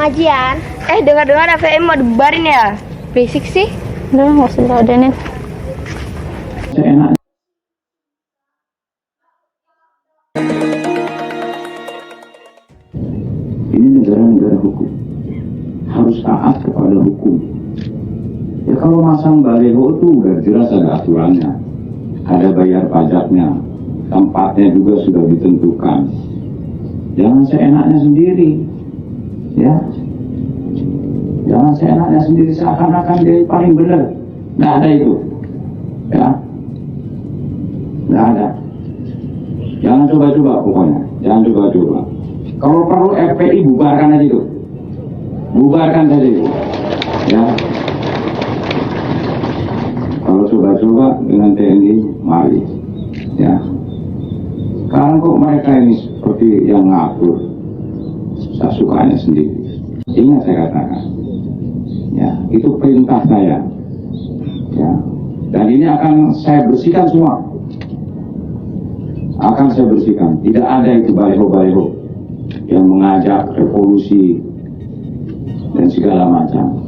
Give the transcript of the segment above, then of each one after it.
pengajian. Dengar-dengar FPI mau dibubarin ya? Berisik sih. Udah nggak usah diladenin. Seenak. Ini negara-negara hukum, harus taat kepada hukum. Ya kalau masang baliho itu udah jelas ada aturannya, ada bayar pajaknya, tempatnya juga sudah ditentukan. Jangan seenaknya sendiri, ya. Jangan seenaknya sendiri seakan-akan dia paling benar. Nggak ada itu, ya. Nggak ada. Jangan coba-coba pokoknya, jangan coba-coba. Kalau perlu FPI bubarkan aja itu, bubarkan saja itu, ya. Kalau coba-coba dengan TNI, mari, ya. Sekarang kok mereka ini seperti yang ngatur, saya sukanya sendiri. Ingat saya katakan, ya, itu perintah saya, ya. Dan ini akan saya bersihkan semua, akan saya bersihkan. Tidak ada itu baliho-baliho yang mengajak revolusi dan segala macam.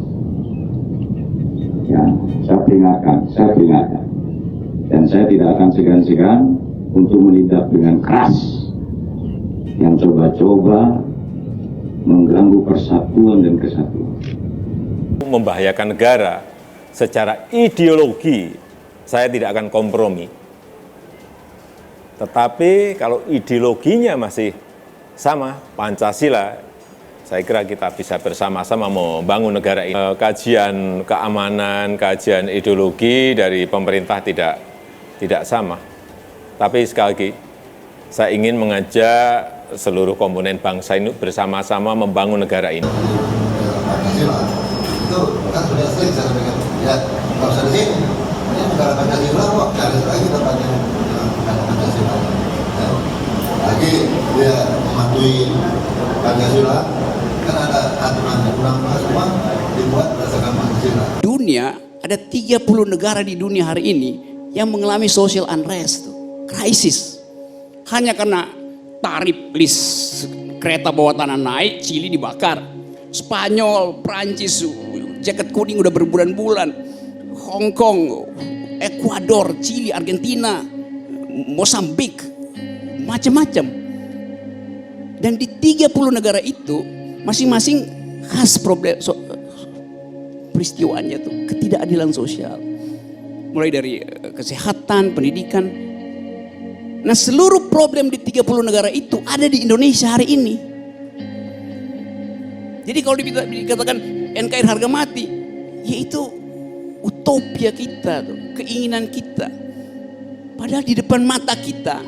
Ya, saya peringatkan, dan saya tidak akan segan-segan untuk menindak dengan keras yang coba-coba mengganggu persatuan dan kesatuan. Membahayakan negara secara ideologi, saya tidak akan kompromi. Tetapi kalau ideologinya masih sama, Pancasila, saya kira kita bisa bersama-sama membangun negara ini. Kajian keamanan, kajian ideologi dari pemerintah tidak sama. Tapi sekali lagi, saya ingin mengajak seluruh komponen bangsa ini bersama-sama membangun negara ini. Pancasila itu kan sudah sering saya sampaikan, ya nggak usah di sini. Ini negara Pancasila kok, cari lagi tempatnya Pancasila. Ya. Lagi dia mematuhi Pancasila, kan ada aturannya, undang-undang semua dibuat berdasarkan Pancasila. Dunia, ada 30 negara di dunia hari ini yang mengalami social unrest, krisis. Hanya karena tarif list kereta bawah tanah naik, Chili dibakar. Spanyol, Prancis, jaket kuning udah berbulan-bulan. Hong Kong, Ekuador, Chili, Argentina, Mosambik, macam-macam. Dan di 30 negara itu masing-masing khas problem peristiwanya tuh ketidakadilan sosial. Mulai dari kesehatan, pendidikan. Nah, seluruh problem di 30 negara itu ada di Indonesia hari ini. Jadi kalau dikatakan NKRI harga mati, yaitu utopia kita, keinginan kita. Padahal di depan mata kita,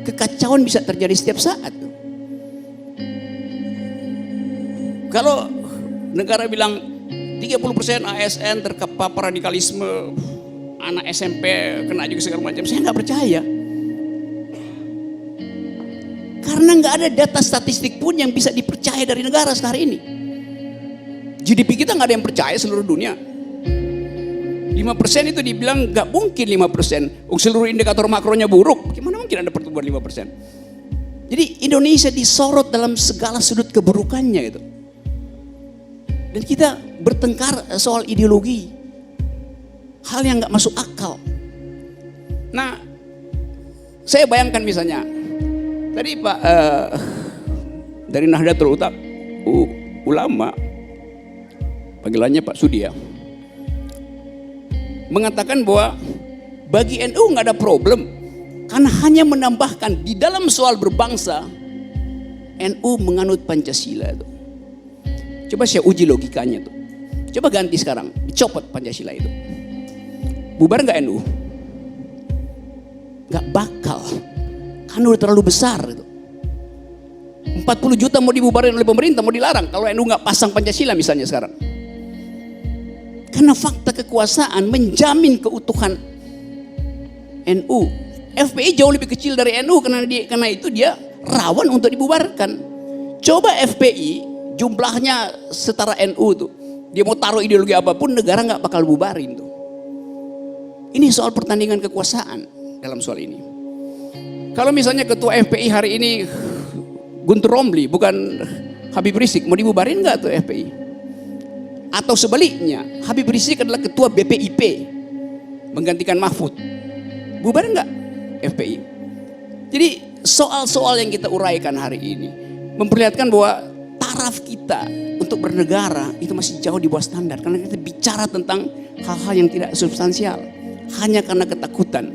kekacauan bisa terjadi setiap saat. Kalau negara bilang 30% ASN terpapar radikalisme, anak SMP kena juga segala macam, saya nggak percaya. Karena nggak ada data statistik pun yang bisa dipercaya dari negara sekarang ini. GDP kita nggak ada yang percaya seluruh dunia. 5% itu dibilang nggak mungkin 5%. Seluruh indikator makronya buruk. Gimana mungkin ada pertumbuhan 5%? Jadi Indonesia disorot dalam segala sudut keburukannya itu. Dan kita bertengkar soal ideologi. Hal yang nggak masuk akal. Nah, saya bayangkan misalnya, tadi Pak dari Nahdlatul Ulama, panggilannya Pak Sudi ya, mengatakan bahwa bagi NU nggak ada problem, karena hanya menambahkan di dalam soal berbangsa, NU menganut Pancasila itu. Coba saya uji logikanya tuh. Coba ganti sekarang, dicopot Pancasila itu. Bubar nggak NU? Nggak bakal. Kan udah terlalu besar itu. 40 juta mau dibubarin oleh pemerintah, mau dilarang kalau NU nggak pasang Pancasila misalnya sekarang. Karena fakta kekuasaan menjamin keutuhan NU. FPI jauh lebih kecil dari NU karena itu dia rawan untuk dibubarkan. Coba FPI jumlahnya setara NU tuh, dia mau taruh ideologi apapun, negara nggak bakal bubarin tuh. Ini soal pertandingan kekuasaan dalam soal ini. Kalau misalnya ketua FPI hari ini Guntur Romli, bukan Habib Rizik mau dibubarin nggak tuh FPI? Atau sebaliknya, Habib Rizik adalah ketua BPIP menggantikan Mahfud, bubarin nggak FPI? Jadi soal-soal yang kita uraikan hari ini memperlihatkan bahwa taraf kita untuk bernegara itu masih jauh di bawah standar, karena kita bicara tentang hal-hal yang tidak substansial hanya karena ketakutan